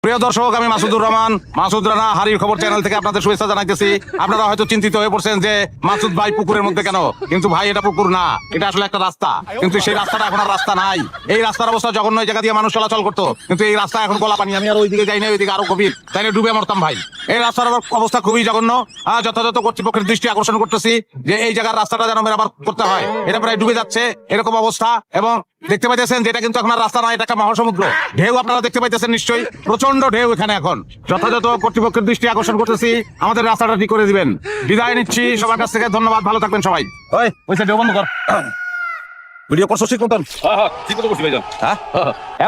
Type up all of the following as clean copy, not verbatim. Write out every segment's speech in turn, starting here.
প্রিয় দর্শক, আমি মাসুদুর রহমান, মাসুদ রানা হারির খবর চ্যানেল থেকে আপনাদের শুভেচ্ছা জানাইতেছি। আপনারা হয়তো চিন্তিত হয়ে পড়ছেন যে মাসুদ ভাই পুকুরের মধ্যে কেন, কিন্তু ভাই এটা পুকুর না, এটা আসলে একটা রাস্তা। কিন্তু সেই রাস্তাটা এখন আর রাস্তা নাই। এই রাস্তার অবস্থা জঘন্য, এই জায়গা দিয়ে মানুষ চলাচল করতো, কিন্তু এই রাস্তা এখন গোলা পানি। আমি আর ওইদিকে যাই না, ওইদিকে আরো গভীর, তাইলে ডুবে মরতাম ভাই। এই রাস্তার অবস্থা খুবই জঘন্য। যথাযথ কর্তৃপক্ষের দৃষ্টি আকর্ষণ করতেছি যে এই জায়গার রাস্তাটা যেন মেরামত করতে হয়। এটা প্রায় ডুবে যাচ্ছে এরকম অবস্থা। এবং দেখতে পাইতেছেন যে এটা কিন্তু এখন আর রাস্তা নয়, এটা একটা মহাসমুদ্র। ঢেউ আপনারা দেখতে পাইতেছেন নিশ্চয়ই, প্রচন্ড ঢেউ এখানে এখন। যথাযথ কর্তৃপক্ষের দৃষ্টি আকর্ষণ করতেছি, আমাদের রাস্তাটা ঠিক করে দিবেন। বিদায় নিচ্ছি সবার কাছ থেকে, ধন্যবাদ, ভালো থাকবেন সবাই। ওই ঢেউ বন্ধ কর। ভিডিও করছো ঠিক মতন? ঠিক করছি ভাইজান।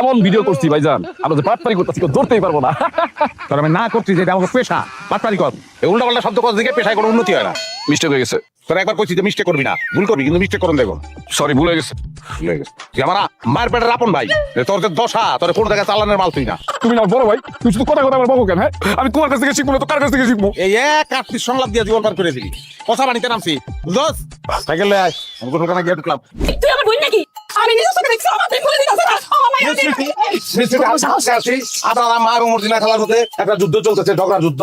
এমন ভিডিও করছি ভাইজান, আমরা যে পাটপারি করতেছি ধরতেই পারবো না। তার আমি না করছি যে এটা আমাকে পেশা, পাটপারি কর। উল্টা পাল্টা শব্দ কর দিকে পেশায় কোনো উন্নতি হয় না। মিস্টেক হয়ে গেছে। তোরা একবার কইছি যে মিস্টেক করবি না, ভুল করবি, কিন্তু মিস্টেক করুন দেখো। সরি, ভুল হয়ে গেছে। তুই আমার মায়ের পেটের আপন ভাই, তোর যে দশা, তোর কোন জায়গায় চালানের মাল তুই না। তুমি না বড় ভাই, তুই শুধু কথা কথা আমার বকো কেন? হ্যাঁ, আমি তোমার কাছ থেকে শিখবো না তো কার কাছ থেকে শিখবো? এই এক আটটি সংলাপ দিয়ে জীবন পার করে দিলি। কথা বানিতে নামছি, বুঝছস? সাইকেল লয়ে আয়, আমি কোন কানা গিয়ে ঢুকলাম। তুই আমার বোন নাকি? আমি নিজের চোখে দেখছি, আমার তুই বলে দিতাছ না। আমার মায়ের আপনারা মা এবং মর্জিনা খেলার মধ্যে একটা যুদ্ধ চলতেছে, ঝগড়া যুদ্ধ।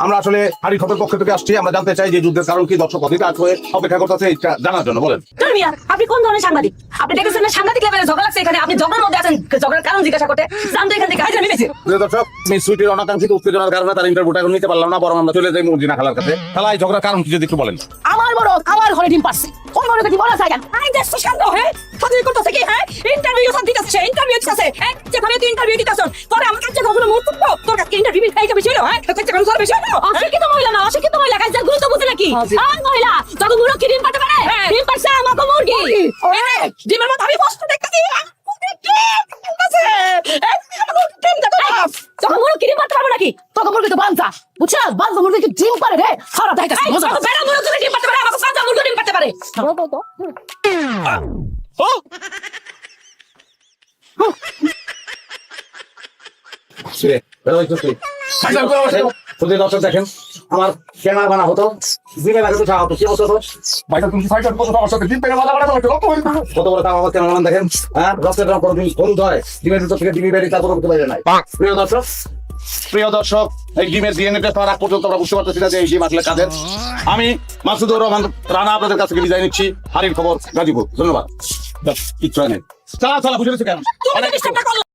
আমরা আসলে হাড়ি খবর পক্ষ থেকে আসছি, আমরা জানতে চাই যে যুদ্ধের কারণ কি, দর্শক অধিকার হয়ে অপেক্ষা করতেছে এটা জানার জন্য। বলেন তোর মিয়া, আপনি কোন ধরনের সাংবাদিক? আপনি দেখেছেন না সাংবাদিক লেভেলে ঝগড়া লাগছে এখানে? আপনি ঝগড়ার মধ্যে আছেন, ঝগড়ার কারণ জিজ্ঞাসা করতে জানতো এখান থেকে। আমি পেয়েছি প্রিয় দর্শক, মিস সুইটির অনাকাঙ্ক্ষিত উত্তেজনার কারণে তার ইন্টারভিউটা এখন নিতে পারলাম না, বরং আমরা চলে যাই মর্জিনা খেলার কাছে। খেলা এই ঝগড়ার কারণ কি যদি একটু বলেন। আমার বড় আমার ঘরে ডিম পারছে, কোন ঘরে কি বলা যায়? আই দেশ তো শান্ত হয়ে ফাজিল করতেছে কি? হ্যাঁ, ইন্টারভিউ সব দিতেছে, ইন্টারভিউ দিতেছে। হ্যাঁ, যেভাবে তুই ইন্টারভিউ দিতেছস, পরে আমার কাছে কখনো মুখ ফুটবো? তোর কাছে ইন্টারভিউ খাইতে বেশি হলো? হ্যাঁ, তোর কাছে কোন বেশি হলো? অশিক্ষিত মহিলা না, অশিক্ষিত মহিলা কাছে গুরুত্ব বুঝে নাকি? আর মহিলা যখন মুরগি ডিম পারতে পারে, ডিম পারছে আমাকে মুরগি। ডিমের মতো আমি কষ্ট দেখতেছি। তখন মুরগি ডিম পারতে পারবে নাকি? তখন মুরগি তো বাঞ্চা, বুঝছো? বাঞ্চা মুরগি কি ডিম পারে রে? খারাপ দেখাইতেছে। বেড়া মুরগি ডিম পারতে পারে, আমাকে বাঞ্চা মুরগি ডিম পারতে পারে। দর্শক দেখেন, আমার কেনা বানা হতো, জিমে লাগে তো হতো, কি হতো? ভাইজান তুমি ফাইটার কত আমার সাথে ডিম পেরে মাথা বাড়া করতে কত বড় দাম আমার কেনা বানান দেখেন। হ্যাঁ, রক্তের রং কোনো দিন হলুদ হয়, ডিমের ভিতর থেকে ডিমি বেরিয়ে তারপর করতে পারে নাই। প্রিয় দর্শক, এই ডিমের ডিএনএ টেস্ট হওয়ার আগ পর্যন্ত আমরা বুঝতে পারতেছি না যে এই ডিম আসলে কাদের। আমি মাসুদুর রহমান রানা আপনাদের কাছ থেকে বিদায় নিচ্ছি। হারির খবর, গাজীপুর। ধন্যবাদ। কিচ্ছু নেই, চালা চালা, বুঝে গেছো কেন?